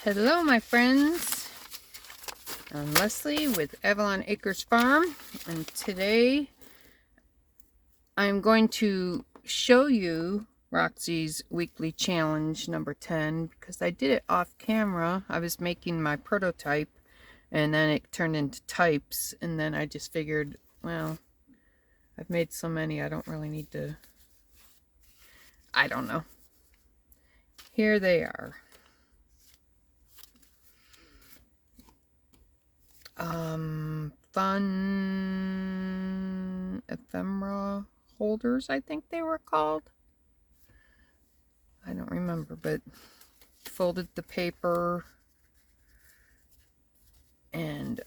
Hello, my friends. I'm Leslie with Avalon Acres Farm, and today I'm going to show you Roxy's weekly challenge number 10 because I did it off camera. I was making my prototype and then it turned into types, and then I just figured, well, I've made so many I don't really need to, I don't know. Here they are. Fun ephemera holders, I think they were called. I don't remember, but folded the paper and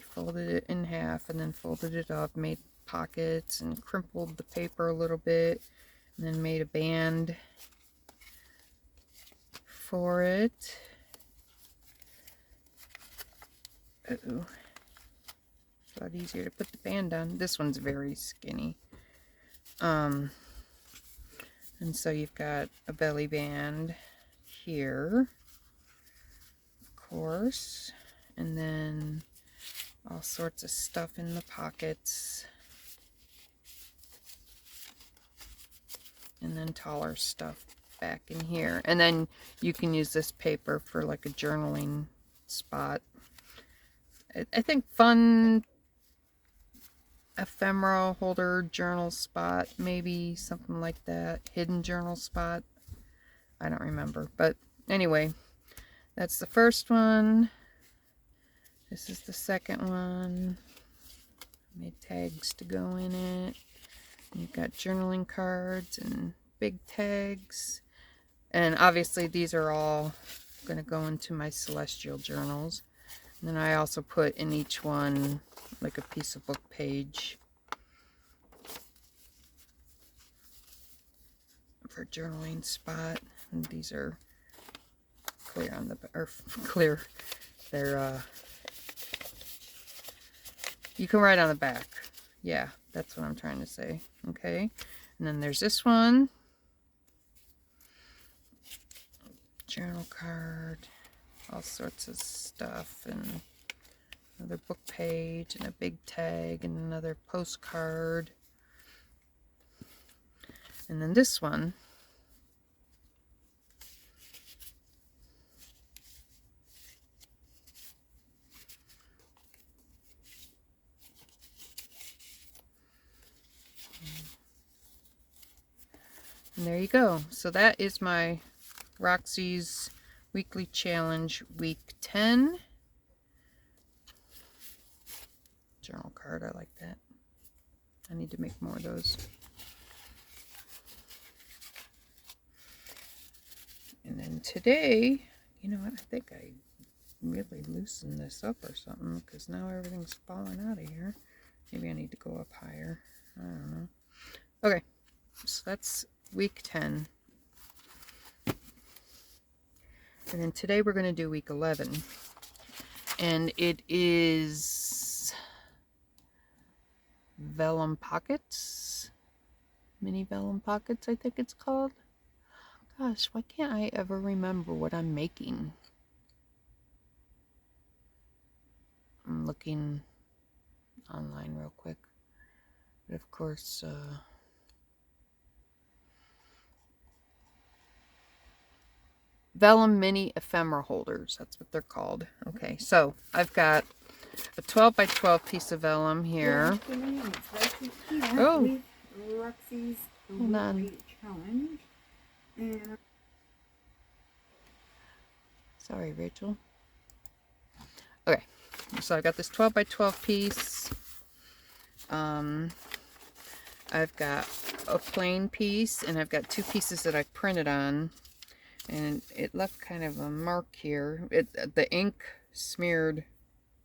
folded it in half and then folded it up, made pockets and crimpled the paper a little bit, and then made a band for it. Uh-oh. It's a lot easier to put the band on. This one's very skinny. And so you've got a belly band here, of course, and then all sorts of stuff in the pockets, and then taller stuff back in here. And then you can use this paper for like a journaling spot. I think fun ephemera holder journal spot, maybe something like that. Hidden journal spot. I don't remember. But anyway, that's the first one. This is the second one. Made tags to go in it. You've got journaling cards and big tags. And obviously these are all going to go into my celestial journals. And then I also put in each one like a piece of book page for journaling spot. And these are clear on the, or clear, they're you can write on the back. Yeah, that's what I'm trying to say. Okay, and then there's this one, journal card, all sorts of stuff, and another book page, and a big tag, and another postcard. And then this one, and there you go. So that is my Roxy's weekly challenge, week 10. Journal card, I like that. I need to make more of those. And then today, you know what, I think I really loosened this up or something, because now everything's falling out of here. Maybe I need to go up higher. I don't know. Okay, so that's week 10. And then today we're going to do week 11. And it is vellum pockets. Mini vellum pockets, I think it's called. Gosh, why can't I ever remember what I'm making? I'm looking online real quick. But of course, vellum mini ephemera holders. That's what they're called. Okay, so I've got a 12 by 12 piece of vellum here. Oh, Roxy's hold on. challenge. And Sorry, Rachel. Okay, so I've got this 12 by 12 piece. I've got a plain piece, and I've got two pieces that I printed on, and it left kind of a mark here. The ink smeared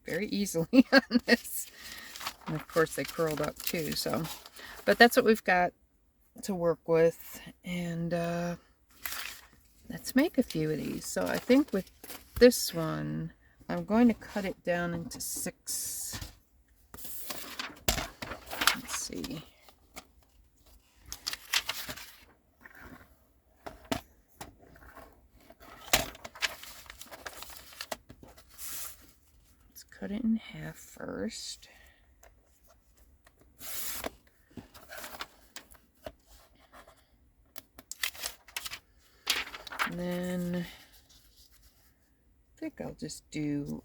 very easily on this, and of course they curled up too. So, but that's what we've got to work with, and let's make a few of these. So I think with this one, I'm going to cut it down into 6. Let's see. cut it in half first. And then I think I'll just do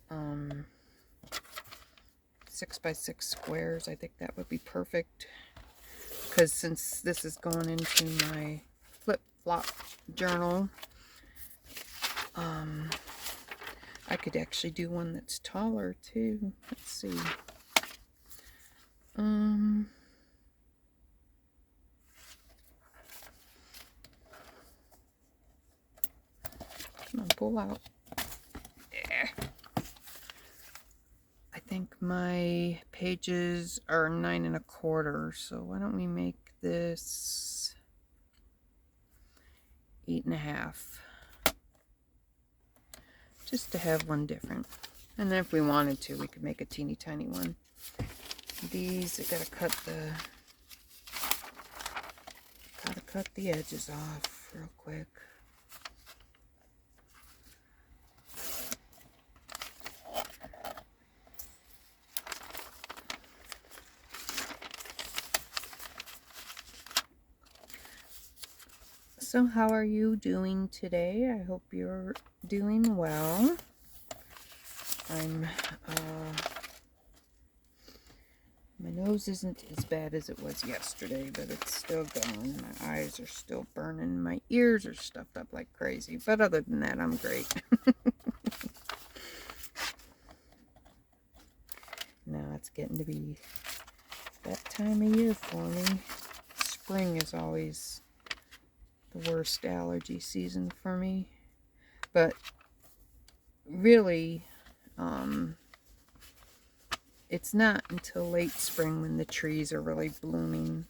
6 by 6 squares. I think that would be perfect, because since this is going into my flip-flop journal, I could actually do one that's taller too. Let's see. Come on, pull out. Yeah. I think my pages are 9 1/4, so why don't we make this 8 1/2, just to have one different. And then if we wanted to, we could make a teeny tiny one. These, I gotta cut the edges off real quick. So how are you doing today? I hope you're doing well. I'm my nose isn't as bad as it was yesterday, but it's still going. My eyes are still burning. My ears are stuffed up like crazy. But other than that, I'm great. Now it's getting to be that time of year for me. Spring is always the worst allergy season for me. But really, it's not until late spring when the trees are really blooming.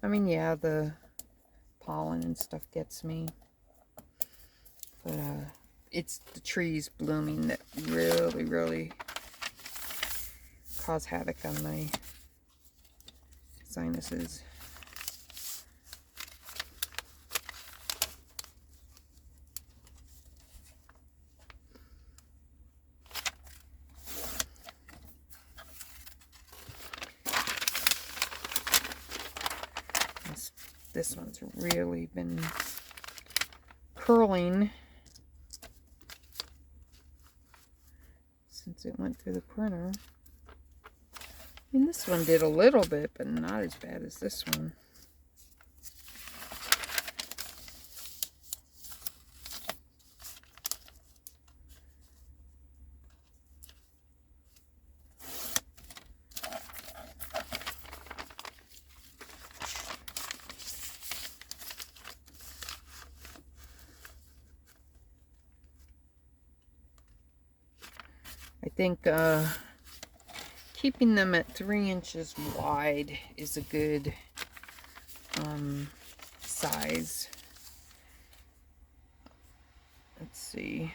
I mean, yeah, the pollen and stuff gets me, but it's the trees blooming that really cause havoc on my sinuses. This one's really been curling since it went through the printer. I mean, this one did a little bit, but not as bad as this one. I think keeping them at 3 inches wide is a good size. Let's see.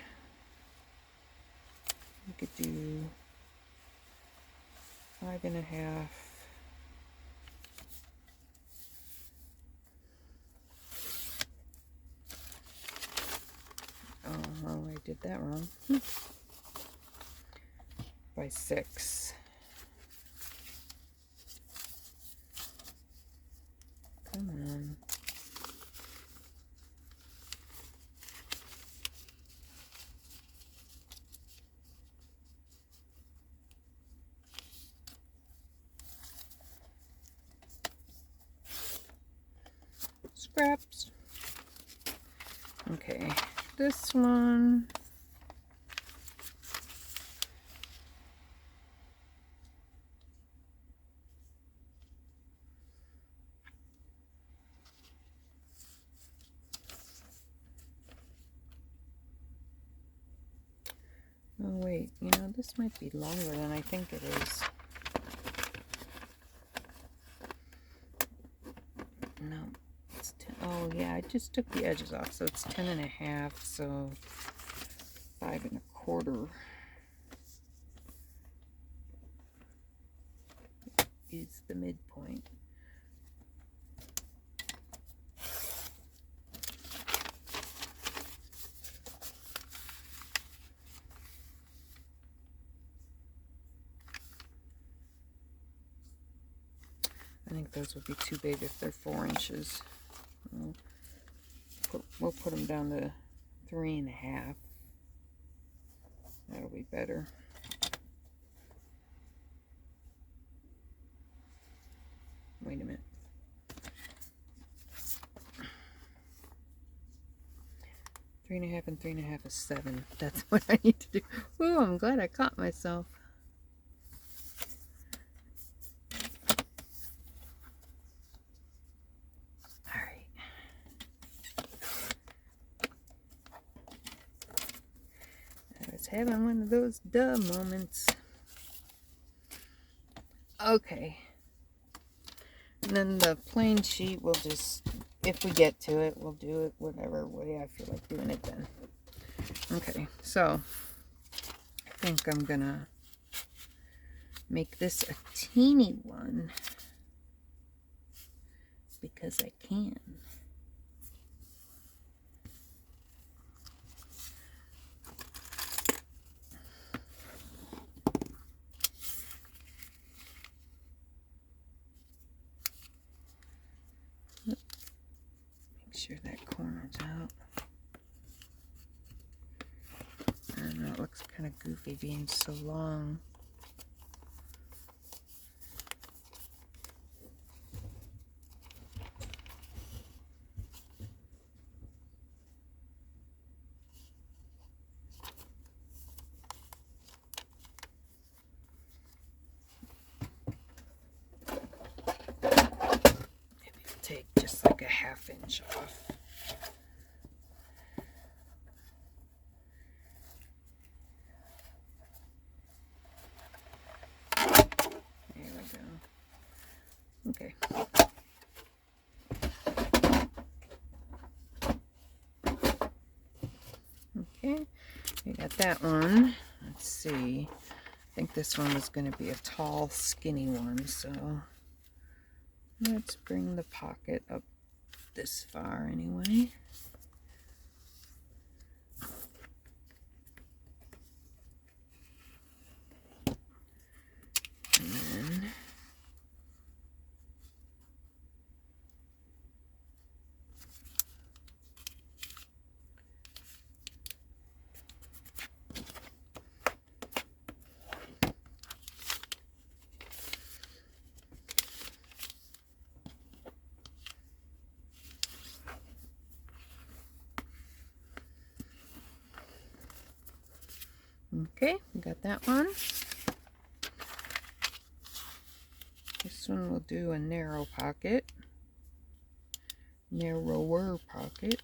We could do 5 1/2. Oh, I did that wrong. By 6. Come on. Scraps. Okay, this one. Oh wait, you know, this might be longer than I think it is. No, it's 10. Oh yeah, I just took the edges off, so it's 10 1/2, so 5 1/4 is the midpoint. I think those would be too big if they're 4 inches. We'll put them down to 3.5. That'll be better. Wait a minute. 3.5 and 3.5 is 7. That's what I need to do. Ooh, I'm glad I caught myself. Alright. I was having one of those duh moments. Okay. And then the plain sheet, we'll just, if we get to it, we'll do it whatever way I feel like doing it then. Okay, so I think I'm gonna make this a teeny one because I can. Make sure that corner's out. I don't know, it looks kind of goofy being so long. Take just like a 1/2 inch off. There we go. Okay. Okay, we got that one. Let's see. I think this one was going to be a tall, skinny one, so let's bring the pocket up this far anyway. And then okay, we got that one. This one will do a narrow pocket. Narrower pocket.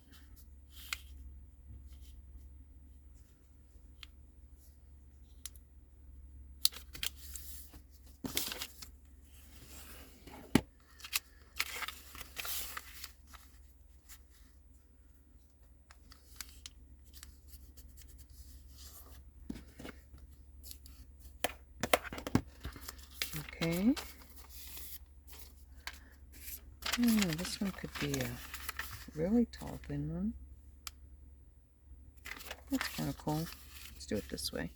Okay. I don't know, this one could be a really tall, thin one. That's kind of cool. Let's do it this way.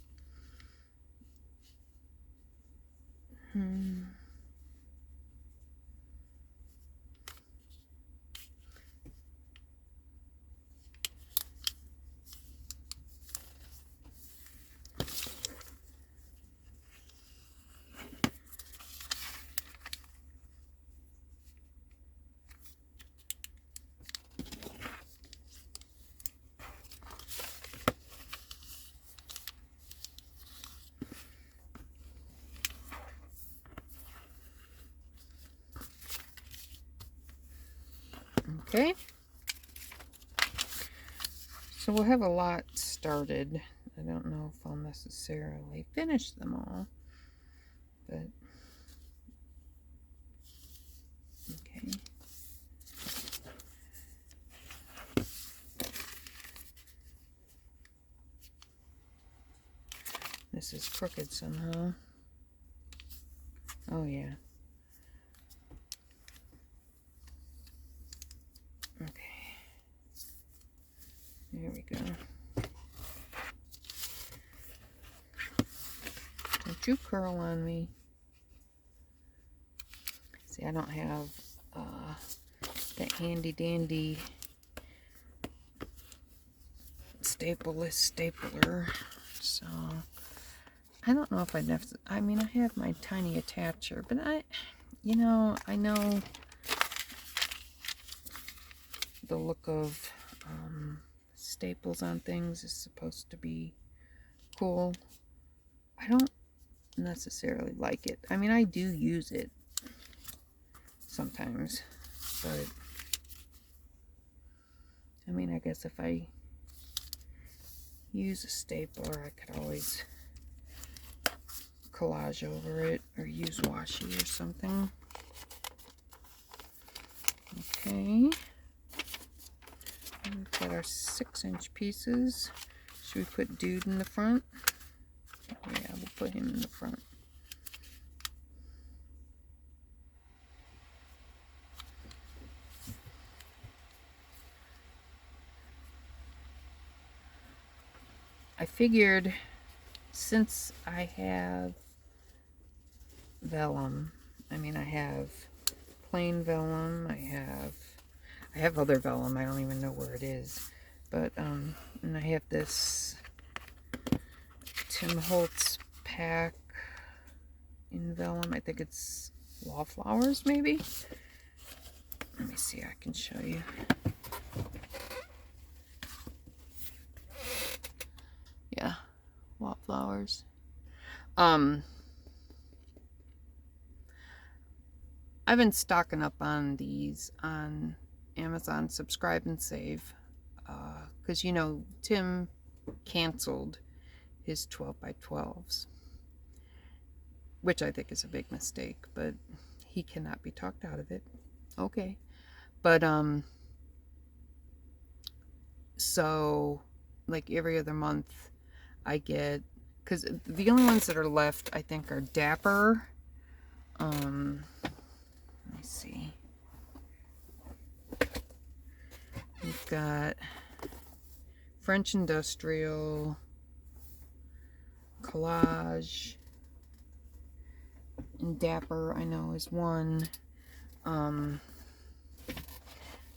Okay, so we'll have a lot started. I don't know if I'll necessarily finish them all, but okay. This is crooked somehow. Oh yeah. Okay. There we go. Don't you curl on me. See, I don't have that handy dandy stapleless stapler, so I don't know if I'd have to. I mean, I have my tiny attacher, but I know the look of staples on things is supposed to be cool. I don't necessarily like it. I mean, I do use it sometimes, but I mean, I guess if I use a stapler, I could always collage over it or use washi or something. Okay. We've got our 6-inch pieces. Should we put Dude in the front? Yeah, we'll put him in the front. I figured since I have vellum, I mean, I have plain vellum, I have other vellum, I don't even know where it is, but and I have this Tim Holtz pack in vellum. I think it's Wallflowers, maybe. Let me see, I can show you. Yeah, Wallflowers. I've been stocking up on these on Amazon Subscribe and Save, because you know Tim canceled his 12x12s, which I think is a big mistake, but he cannot be talked out of it. Okay, but so like every other month I get, because the only ones that are left I think are Dapper. Let me see. We've got French Industrial, Collage, and Dapper I know is one.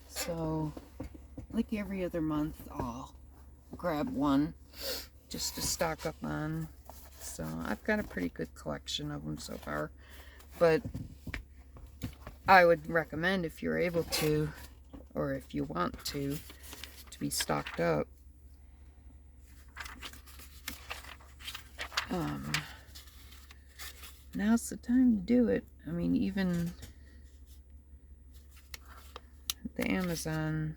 So like every other month I'll grab one just to stock up on. So I've got a pretty good collection of them so far, but I would recommend, if you're able to, or if you want to be stocked up. Now's the time to do it. I mean, even the Amazon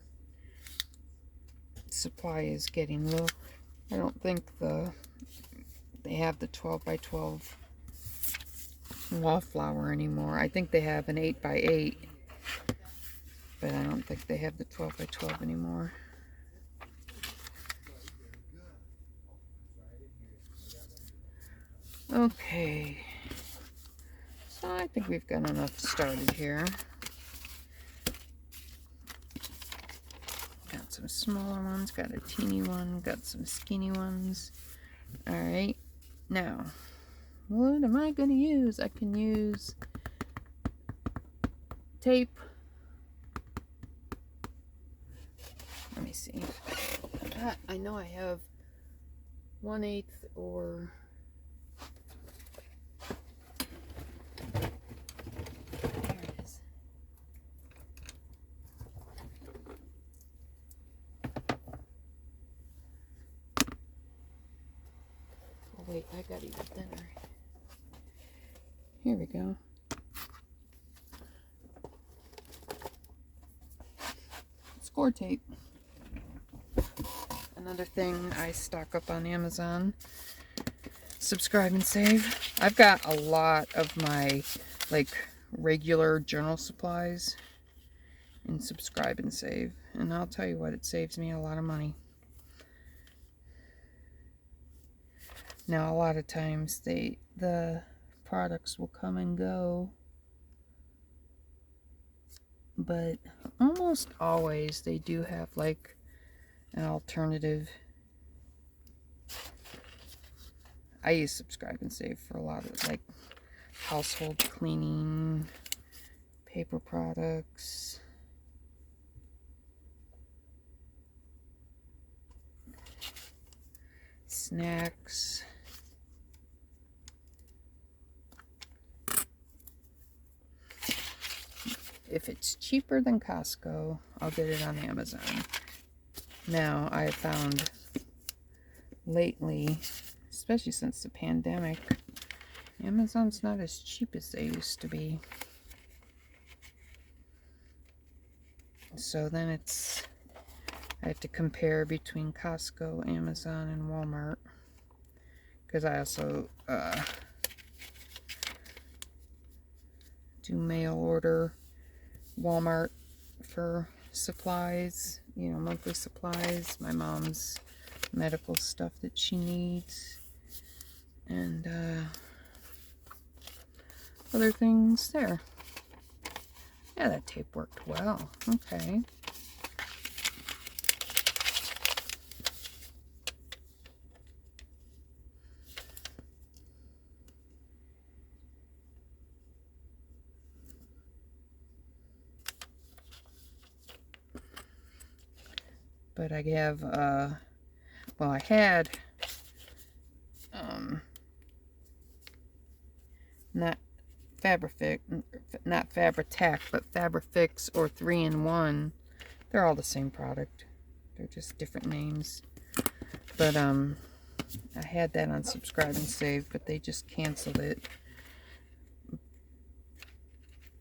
supply is getting low. I don't think they have the 12x12 Wallflower anymore. I think they have an 8x8, but I don't think they have the 12x12 anymore. Okay, so I think we've got enough started here. Got some smaller ones, got a teeny one, got some skinny ones. Alright, now, what am I going to use? I can use tape. Let me see. I know I have 1/8 or... There it is. Oh wait, I got even thinner. Here we go. Score tape. Another thing I stock up on Amazon. Subscribe and Save. I've got a lot of my like regular journal supplies in Subscribe and Save, and I'll tell you what, it saves me a lot of money. Now a lot of times the products will come and go, but almost always they do have like an alternative. I use Subscribe and Save for a lot of like household cleaning, paper products, snacks, if it's cheaper than Costco, I'll get it on Amazon. Now, I have found lately, especially since the pandemic, Amazon's not as cheap as they used to be. So then I have to compare between Costco, Amazon, and Walmart. Because I also do mail order Walmart for supplies, you know, monthly supplies, my mom's medical stuff that she needs, and other things there. Yeah, that tape worked well. Okay. But I have, well, I had, not Fabri-Tac, but Fabrifix or 3-in-1. They're all the same product. They're just different names. But, I had that on Subscribe and Save, but they just canceled it.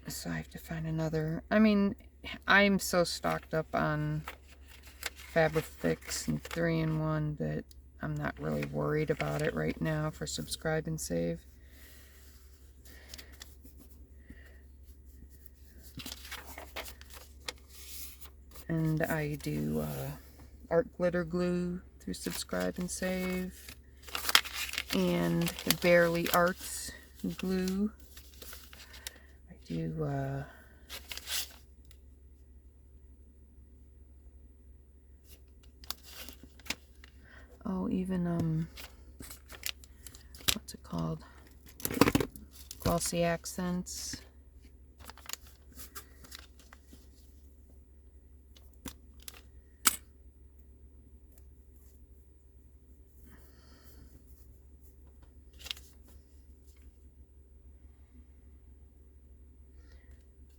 So I have to find another. I mean, I'm so stocked up on Fabrifix and 3-in-1 that I'm not really worried about it right now for Subscribe and Save. And I do art glitter glue through Subscribe and Save, and Barely Arts glue. I do oh, even what's it called? Glossy Accents.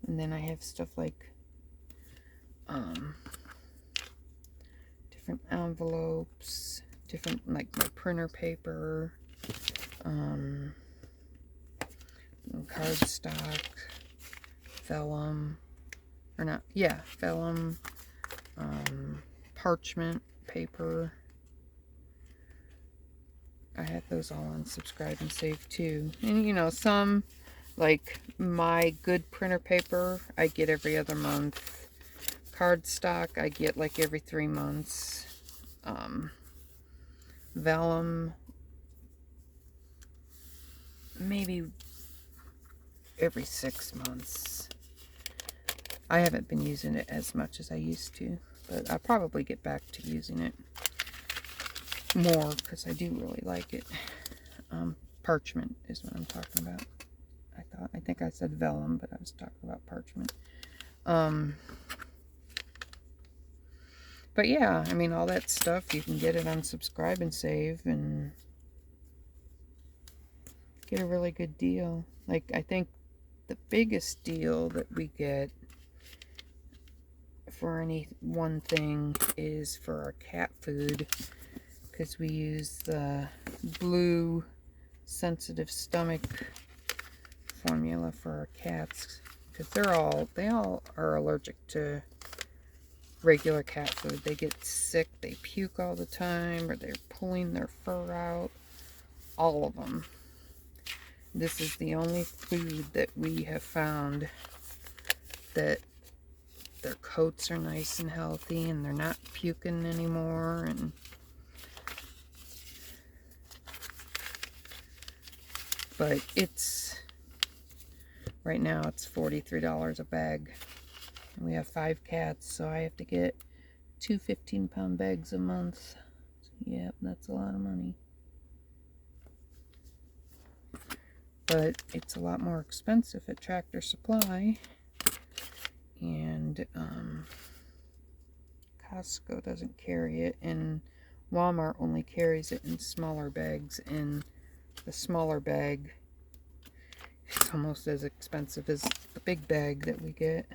And then I have stuff like different envelopes, different, like my printer paper, cardstock, vellum, or not, yeah, vellum, parchment paper. I have those all on Subscribe and Save too. And you know, some, like my good printer paper, I get every other month. Cardstock, I get like every 3 months. Vellum, maybe every 6 months. I haven't been using it as much as I used to, but I'll probably get back to using it more because I do really like it. Parchment is what I'm talking about. I think I said vellum, but I was talking about parchment. But yeah, I mean, all that stuff, you can get it on Subscribe and Save and get a really good deal. Like, I think the biggest deal that we get for any one thing is for our cat food, because we use the blue sensitive stomach formula for our cats, because they all are allergic to regular cat food. They get sick, they puke all the time, or they're pulling their fur out. All of them. This is the only food that we have found that their coats are nice and healthy and they're not puking anymore. And but it's, right now it's $43 a bag. And we have 5 cats, so I have to get 2 15-pound bags a month. Yep, that's a lot of money. But it's a lot more expensive at Tractor Supply. And Costco doesn't carry it, and Walmart only carries it in smaller bags, and the smaller bag is almost as expensive as the big bag that we get.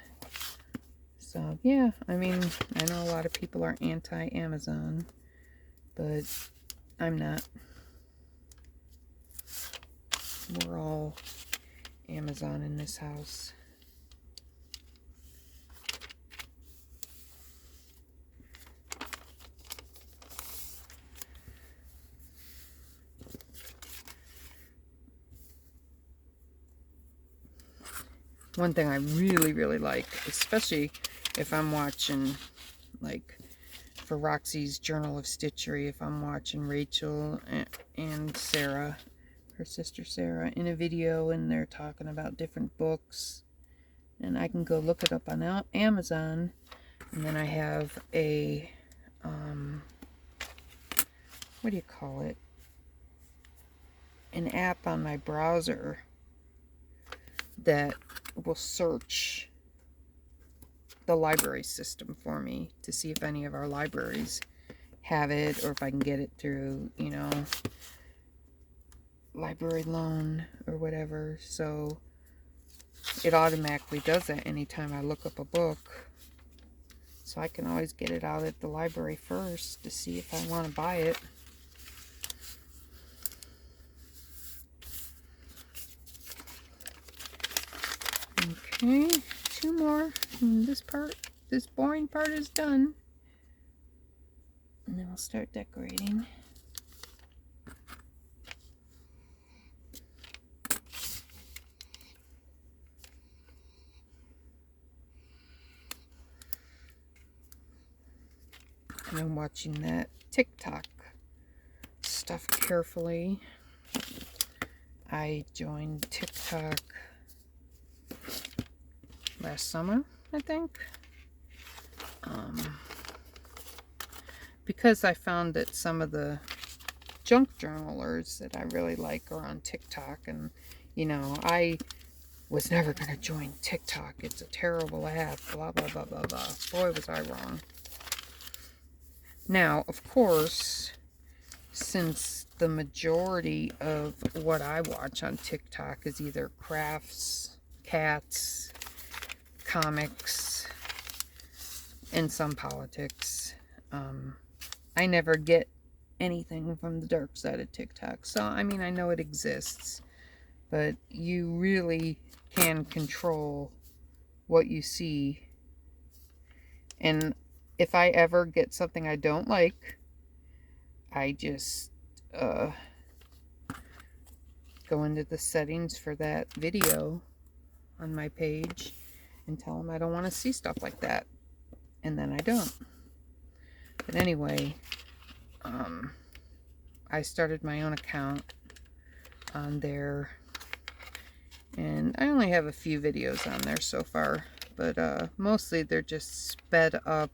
So yeah, I mean, I know a lot of people are anti-Amazon, but I'm not. We're all Amazon in this house. One thing I really like, especially if I'm watching, like, for Roxy's Journal of Stitchery, if I'm watching Rachel and Sarah, her sister Sarah, in a video and they're talking about different books, and I can go look it up on Amazon, and then I have a, what do you call it? An app on my browser that will search the library system for me to see if any of our libraries have it, or if I can get it through, you know, library loan or whatever. So it automatically does that anytime I look up a book. So I can always get it out at the library first to see if I want to buy it. Okay, 2 more, and this boring part is done. And then we'll start decorating. And I'm watching that TikTok stuff carefully. I joined TikTok last summer, I think. Because I found that some of the junk journalers that I really like are on TikTok, and you know, I was never going to join TikTok. It's a terrible app, blah blah blah blah blah. Boy, was I wrong. Now, of course, since the majority of what I watch on TikTok is either crafts, cats, comics, and some politics, I never get anything from the dark side of TikTok. So, I mean, I know it exists, but you really can control what you see. And if I ever get something I don't like, I just go into the settings for that video on my page and tell them I don't want to see stuff like that. And then I don't. But anyway, I started my own account on there, and I only have a few videos on there so far, but mostly they're just sped up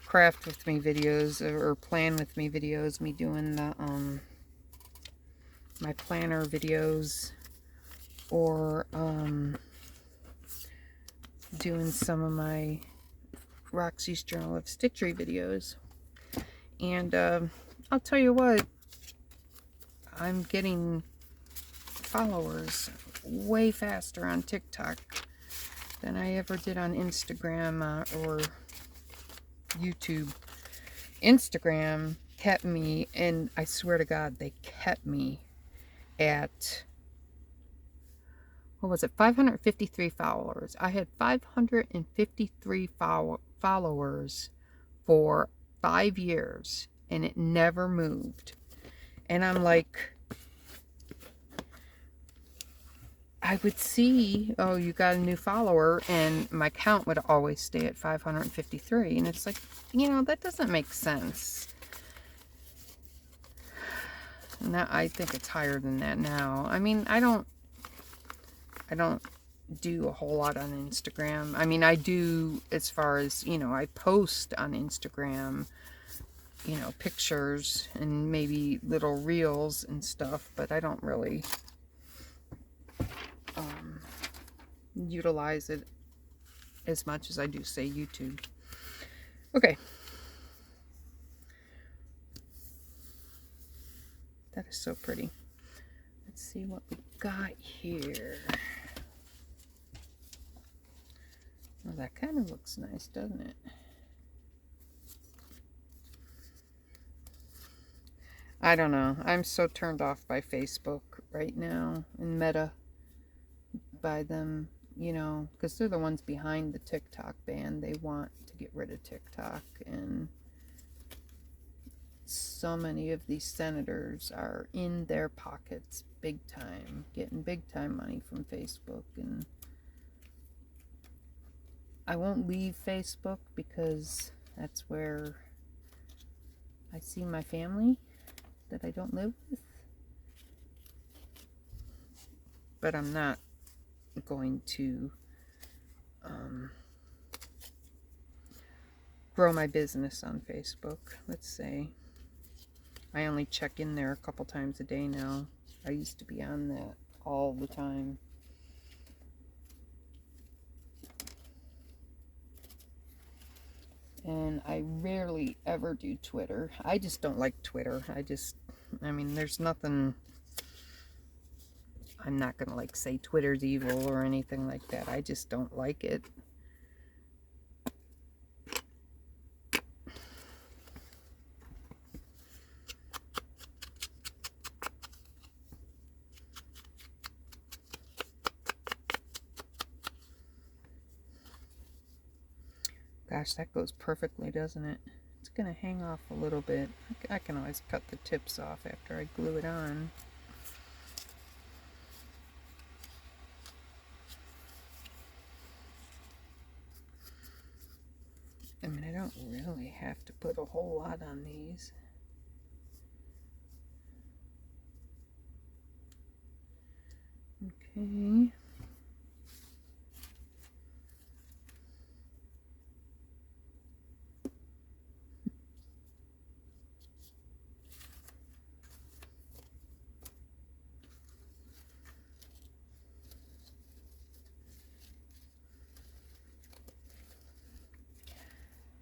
craft with me videos, or plan with me videos, me doing the my planner videos, or doing some of my Roxy's Journal of Stitchery videos. And I'll tell you what, I'm getting followers way faster on TikTok than I ever did on Instagram or YouTube. Instagram kept me, and I swear to God, they kept me at, what was it, 553 followers. I had 553 followers for 5 years, and it never moved. And I'm like, I would see, oh, you got a new follower, and my count would always stay at 553. And it's like, you know, that doesn't make sense. Now, I think it's higher than that now. I mean, I don't do a whole lot on Instagram. I mean, I do, as far as, you know, I post on Instagram, you know, pictures and maybe little reels and stuff, but I don't really utilize it as much as I do say YouTube. Okay. That is so pretty. Let's see what we got here. Well, that kind of looks nice, doesn't it? I don't know. I'm so turned off by Facebook right now and Meta by them, you know, because they're the ones behind the TikTok ban. They want to get rid of TikTok, and so many of these senators are in their pockets big time, getting big time money from Facebook. And I won't leave Facebook because that's where I see my family that I don't live with. But I'm not going to grow my business on Facebook. Let's say I only check in there a couple times a day now. I used to be on that all the time. And I rarely ever do Twitter. I just don't like Twitter. I mean, there's nothing, I'm not going to like say Twitter's evil or anything like that. I just don't like it. Gosh, that goes perfectly, doesn't it? It's going to hang off a little bit. I can always cut the tips off after I glue it on. I mean, I don't really have to put a whole lot on these. Okay.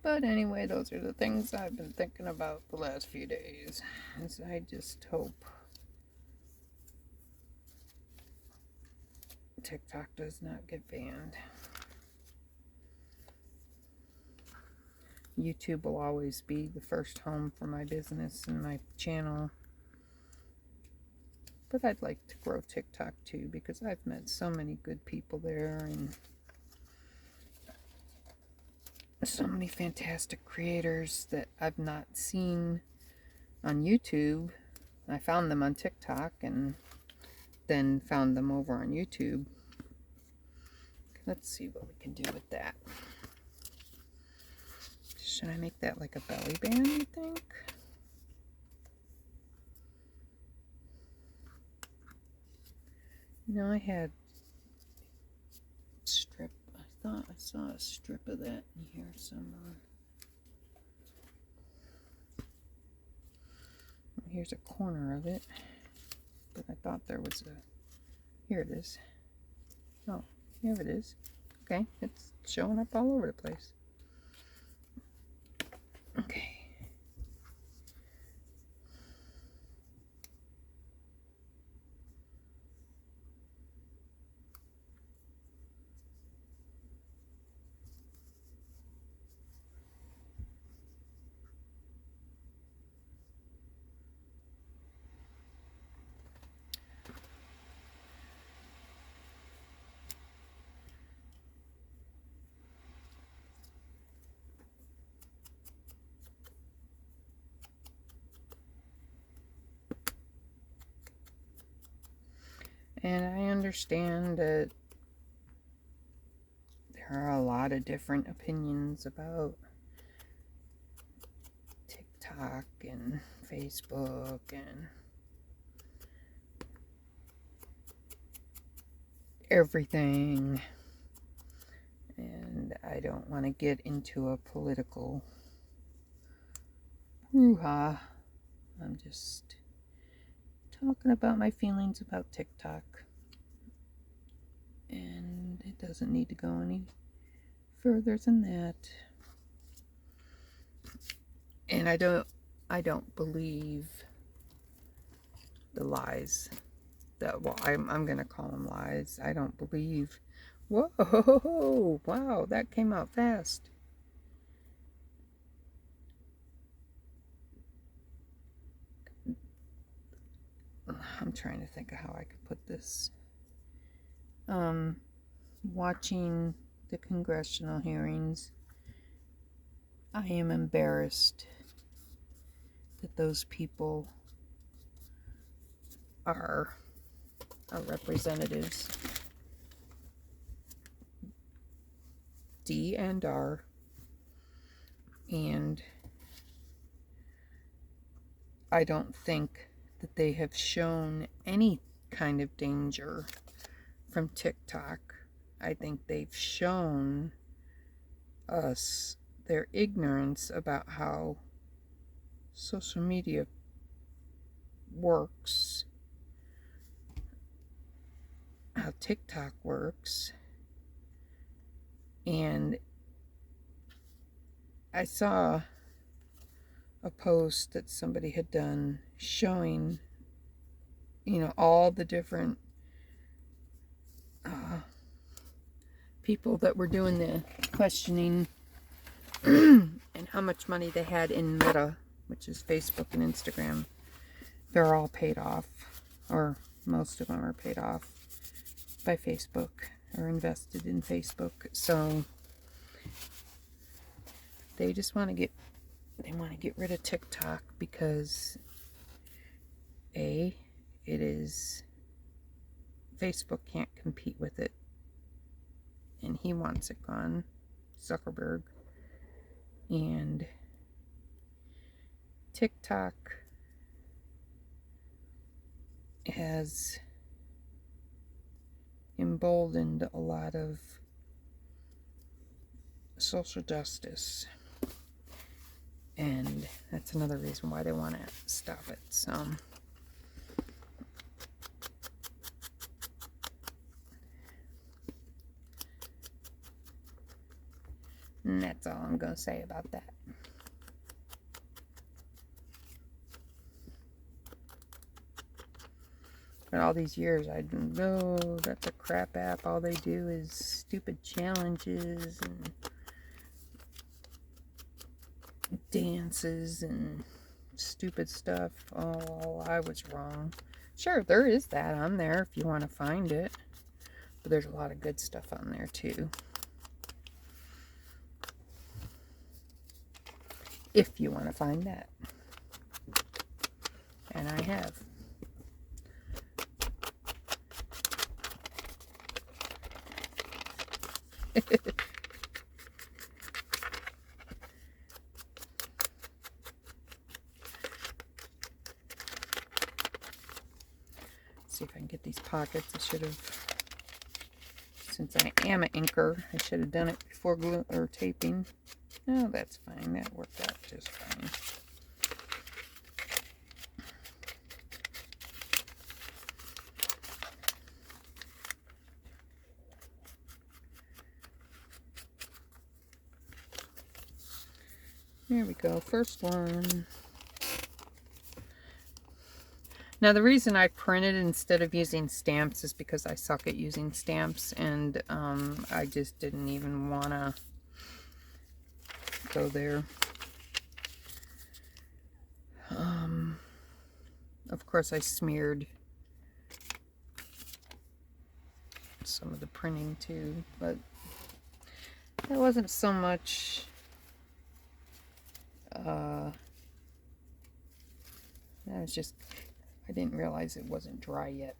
But anyway, those are the things I've been thinking about the last few days. As I just hope TikTok does not get banned. YouTube will always be the first home for my business and my channel. But I'd like to grow TikTok too, because I've met so many good people there and so many fantastic creators that I've not seen on YouTube. I found them on TikTok and then found them over on YouTube. Let's see what we can do with that. Should I make that like a belly band, you think? You know, I had strip. I thought I saw a strip of that in here somewhere. Here's a corner of it, but I thought there was a, here it is. Oh, here it is. Okay, it's showing up all over the place. Okay. And I understand that there are a lot of different opinions about TikTok and Facebook and everything. And I don't want to get into a political hoo-ha. I'm just talking about my feelings about TikTok. And it doesn't need to go any further than that. And I don't believe the lies that, well, I'm gonna call them lies. I don't believe. Whoa, wow, that came out fast. I'm trying to think of how I could put this. Watching the congressional hearings, I am embarrassed that those people are our representatives. D and R. And I don't think that they have shown any kind of danger from TikTok. I think they've shown us their ignorance about how social media works, how TikTok works. And I saw a post that somebody had done showing, all the different people that were doing the questioning and how much money they had in Meta, which is Facebook and Instagram. They're all paid off, or most of them are paid off by Facebook or invested in Facebook. So they just want to get rid of TikTok because Facebook can't compete with it, and he wants it gone, Zuckerberg. And TikTok has emboldened a lot of social justice, and that's another reason why they want to stop it. So and that's all I'm going to say about that. But all these years, I know that's a crap app. All they do is stupid challenges and dances and stupid stuff. Oh, I was wrong. Sure, there is that on there if you want to find it. But there's a lot of good stuff on there too. If you want to find that. And I have. See if I can get these pockets. I should have, since I am an inker, I should have done it before glue or taping. No, that's fine. That worked out just fine. There we go. First one. Now, the reason I printed instead of using stamps is because I suck at using stamps, and I just didn't even want to go there. Of course, I smeared some of the printing too, but it wasn't so much I didn't realize it wasn't dry yet.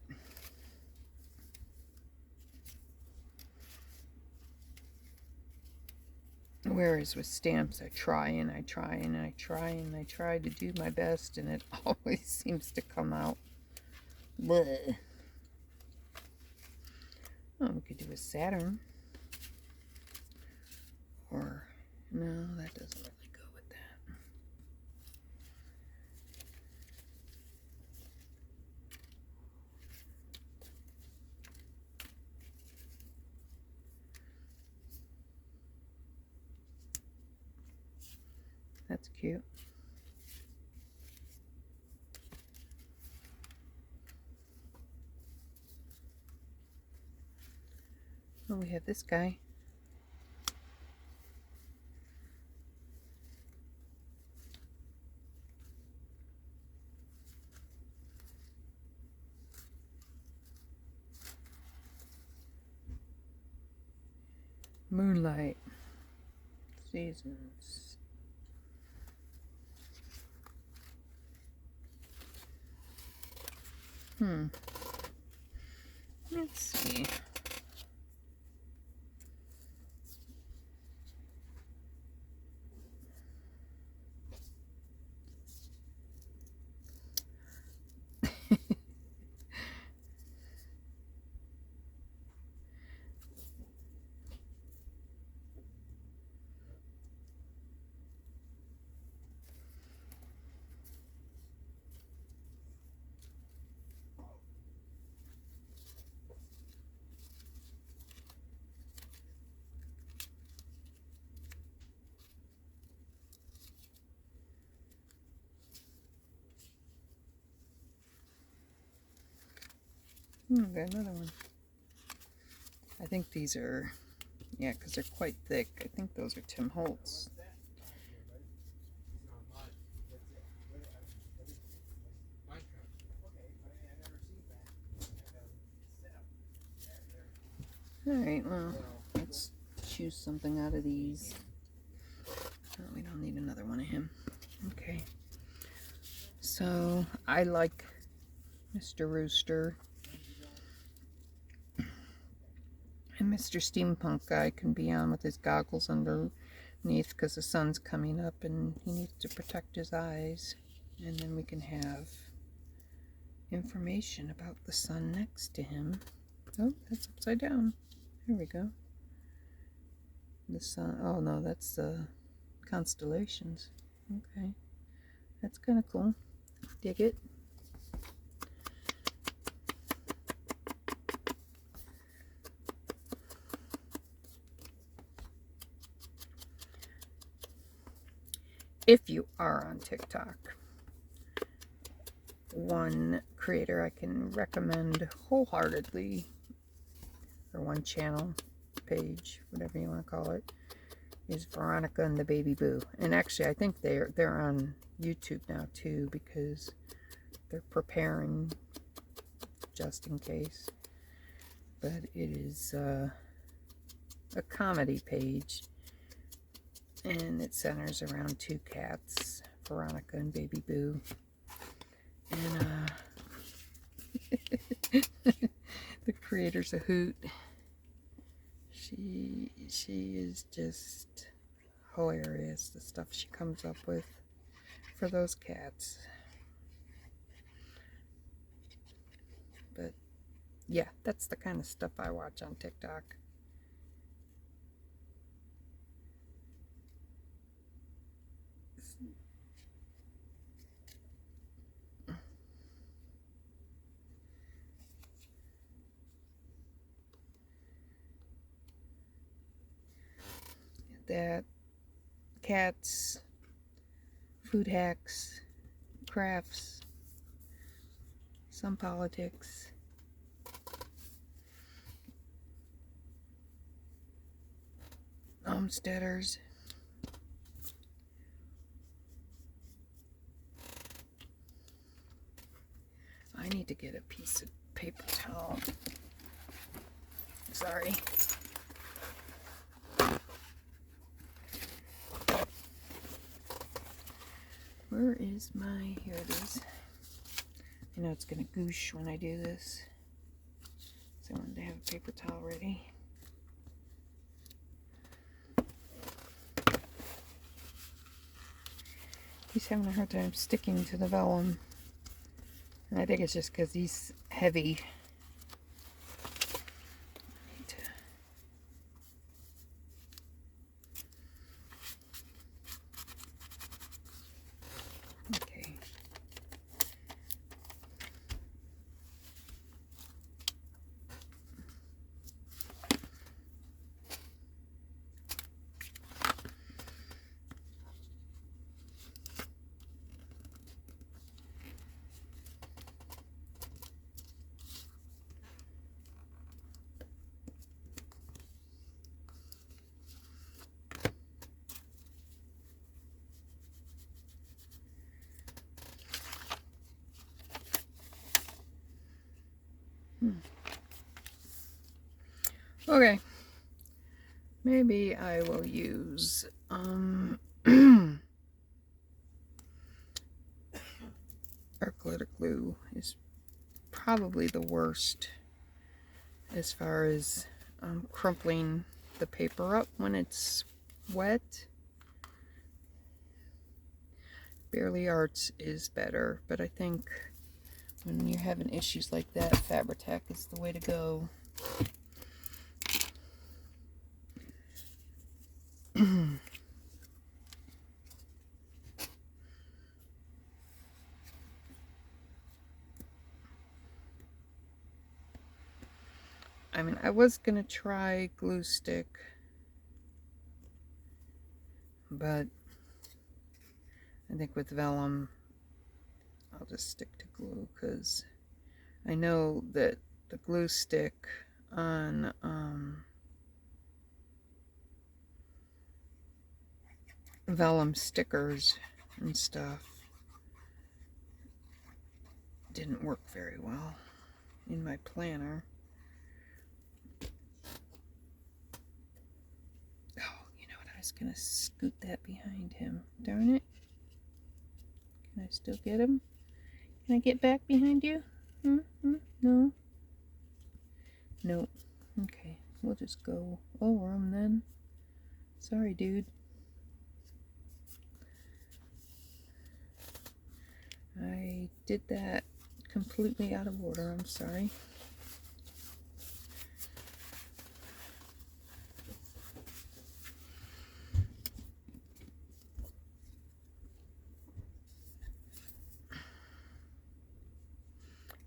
Whereas with stamps, I try and I try and I try and I try to do my best, and it always seems to come out bleh. Oh, we could do a Saturn. Or, no, that doesn't really go with that. That's cute. Oh, we have this guy. Moonlight Seasons. Let's see. Got another one. I think these are, yeah, because they're quite thick. I think those are Tim Holtz. Alright, well, let's choose something out of these. Oh, we don't need another one of him. Okay. So, I like Mr. Rooster. And Mr. Steampunk Guy can be on with his goggles underneath because the sun's coming up and he needs to protect his eyes. And then we can have information about the sun next to him. Oh, that's upside down. There we go. The sun. Oh no, that's the constellations. Okay. That's kind of cool. Dig it. If you are on TikTok, one creator I can recommend wholeheartedly, or one channel, page, whatever you want to call it, is Veronica and the Baby Boo. And actually, I think they're on YouTube now too, because they're preparing just in case. But it is a comedy page, and it centers around two cats, Veronica and Baby Boo. And the creator's a hoot. She is just hilarious, the stuff she comes up with for those cats. But yeah, that's the kind of stuff I watch on TikTok. That, cats, food hacks, crafts, some politics. Homesteaders. I need to get a piece of paper towel. Sorry. Where is my, here it is. I know it's gonna goosh when I do this. So I wanted to have a paper towel ready. He's having a hard time sticking to the vellum. And I think it's just because he's heavy. Okay. Okay. Maybe I will use our glitter glue is probably the worst as far as crumpling the paper up when it's wet. Barely Arts is better, but I think when you're having issues like that, Fabri-Tac is the way to go. I mean, I was gonna try glue stick, but I think with vellum, I'll just stick to glue because I know that the glue stick on vellum stickers and stuff didn't work very well in my planner. Oh, you know what? I was gonna scoot that behind him. Darn it. Can I still get him? Can I get back behind you? No. Nope. Okay, we'll just go over him then. Sorry, dude. I did that completely out of order. I'm sorry.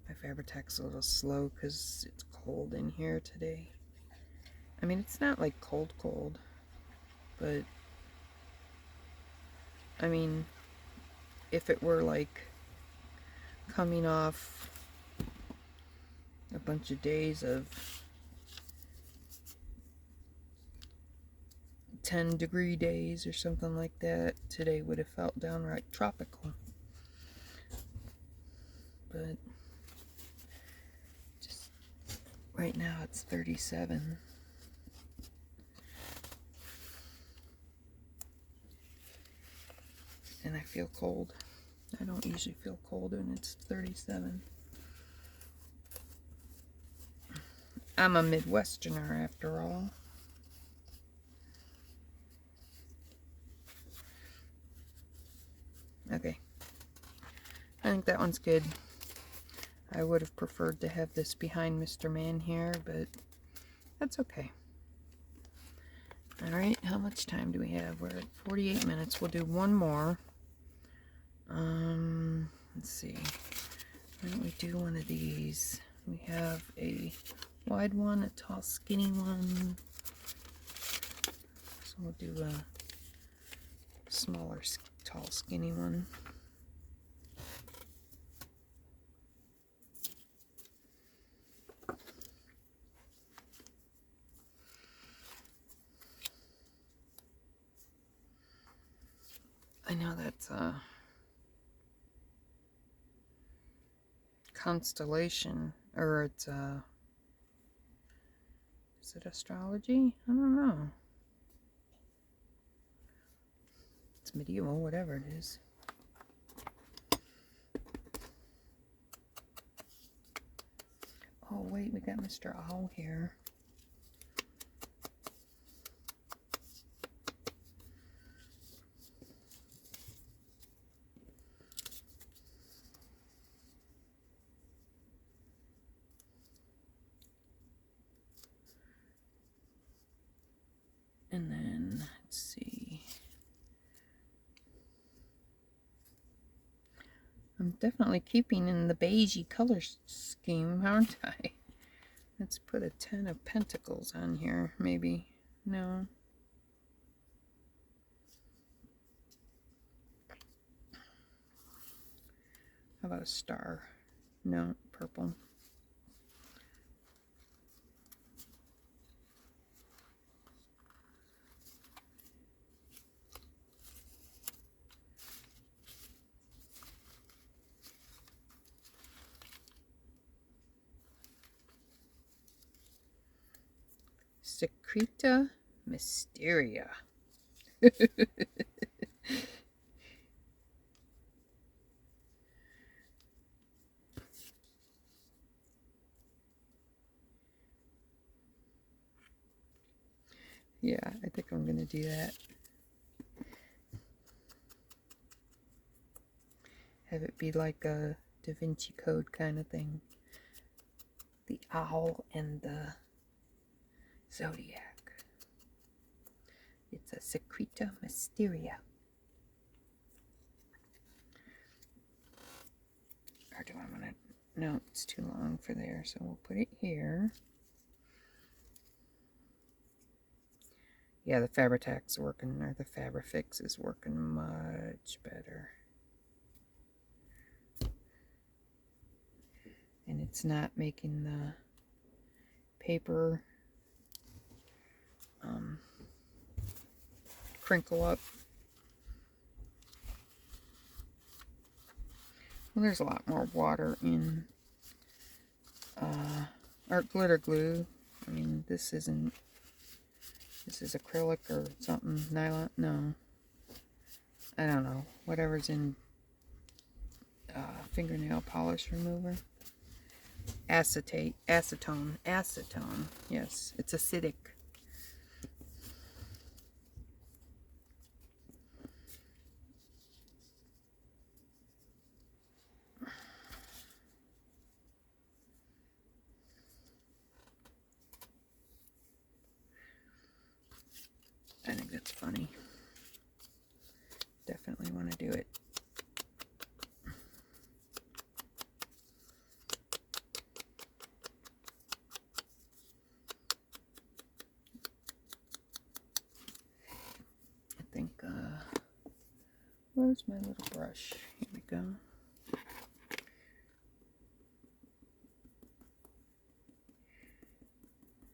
My Fabri-Tac's a little slow because it's cold in here today. I mean, it's not like cold, but I mean, if it were like coming off a bunch of days of 10-degree days or something like that, today would have felt downright tropical. But just right now it's 37. And I feel cold. I don't usually feel cold when it's 37. I'm a Midwesterner after all. Okay. I think that one's good. I would have preferred to have this behind Mr. Man here, but that's okay. Alright, how much time do we have? We're at 48 minutes. We'll do one more. Let's see. Why don't we do one of these? We have a wide one, a tall skinny one. So we'll do a smaller tall skinny one. I know that's a constellation, or it's a, is it astrology? I don't know. It's medieval, whatever it is. Oh wait, we got Mr. Owl here. And then, let's see. I'm definitely keeping in the beigey color scheme, aren't I? Let's put a 10 of Pentacles on here, maybe. No. How about a star? No, purple. Secreta Mysteria. Yeah, I think I'm going to do that. Have it be like a Da Vinci Code kind of thing. The owl and the zodiac. It's a Secreta Mysteria. Or do I want to... No, it's too long for there, so we'll put it here. Yeah, the Fabri-Tac working, or the Fabri-Fix is working much better. And it's not making the paper crinkle up. Well, there's a lot more water in art glitter glue. I mean, this isn't... This is acrylic or something. Nylon? No. I don't know. Whatever's in fingernail polish remover. Acetate. Acetone. Acetone. Yes, it's acidic. I think that's funny. Definitely want to do it. I think, where's my little brush? Here we go.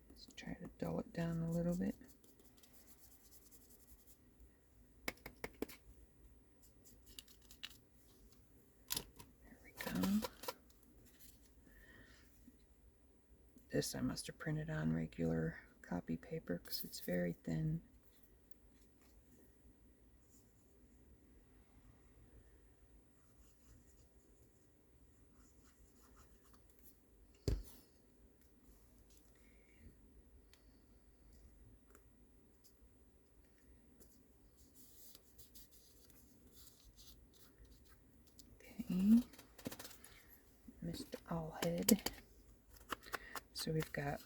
Let's try to dull it down a little bit. This I must have printed on regular copy paper because it's very thin. Okay, Mr. Owlhead. So we've got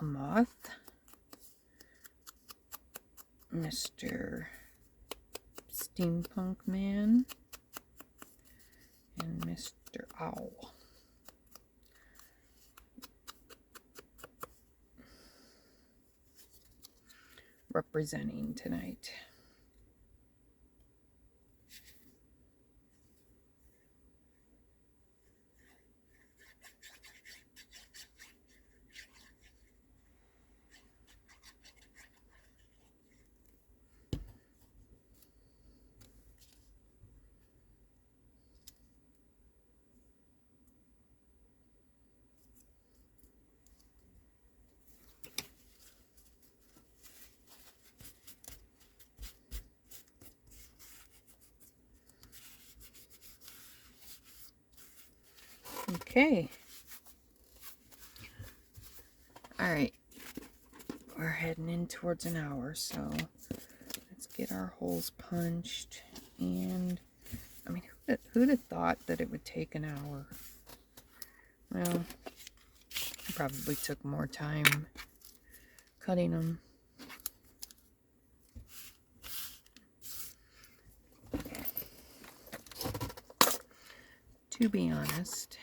a moth, Mr. Steampunk Man, and Mr. Owl. Representing tonight. Okay. Alright. We're heading in towards an hour, so let's get our holes punched. And, I mean, who'd have thought that it would take an hour? Well, I probably took more time cutting them. To be honest.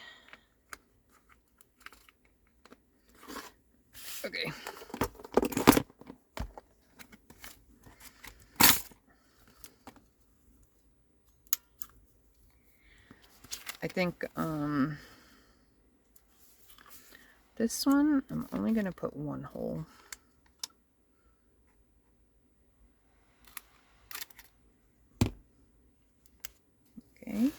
Okay. I think this one I'm only going to put one hole. Okay.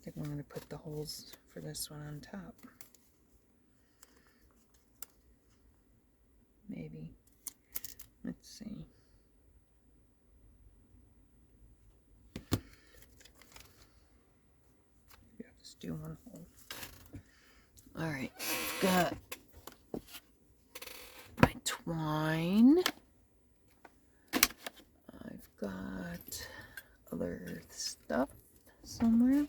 think I'm going to put the holes for this one on top. Maybe. Let's see. Maybe I'll just do one hole. Alright, got my twine. I've got other stuff somewhere.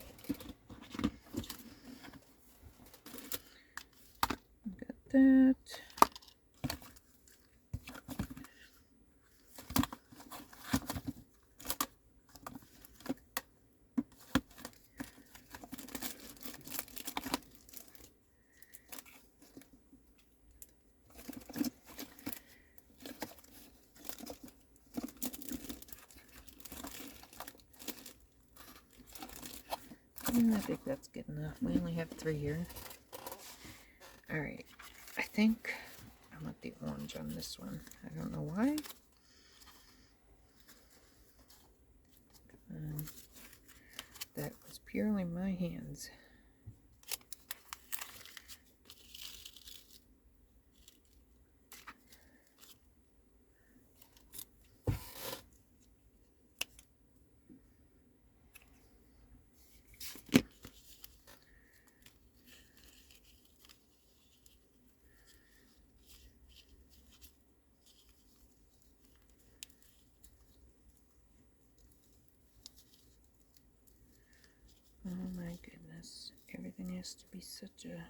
Got that. I think that's good enough. We only have 3 here. Alright, I think I want the orange on this one. I don't know why. That was purely my hands. Oh my goodness, everything has to be such a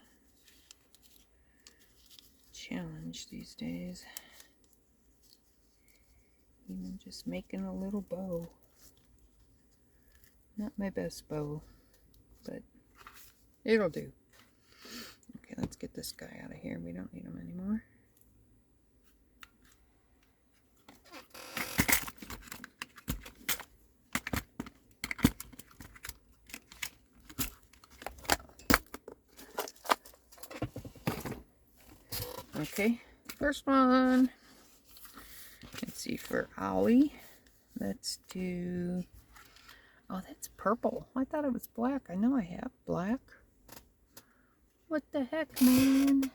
challenge these days. Even just making a little bow. Not my best bow, but it'll do. Okay, let's get this guy out of here. We don't need him anymore. Okay, first one. Let's see, for Ollie, let's do, oh, that's purple. I thought it was black. I know I have black. What the heck, man?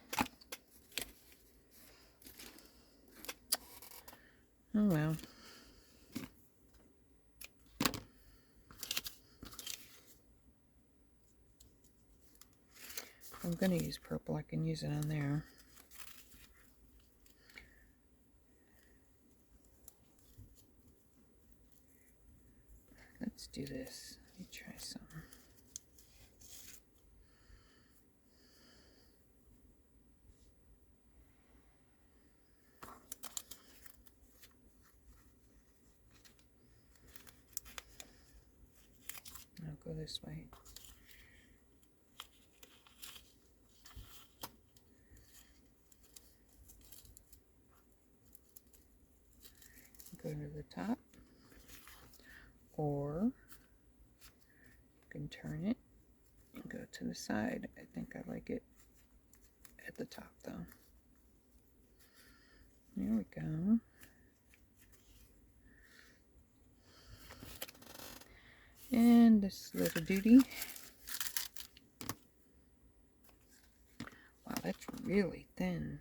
Oh well. I'm gonna use purple. I can use it on there. Let's do this. Let me try something. I'll go this way. Go to the top, or you can turn it and go to the side. I think I like it at the top though. There we go. And this little duty. Wow, that's really thin.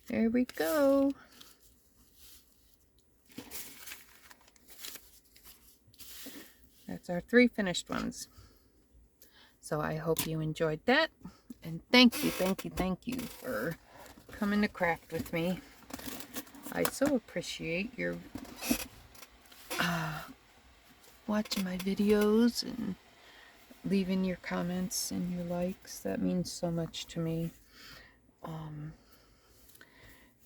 There we go. That's our 3 finished ones. So I hope you enjoyed that. And thank you for coming to craft with me. I so appreciate your watching my videos and leaving your comments and your likes. That means so much to me.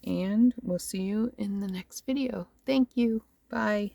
And we'll see you in the next video. Thank you. Bye.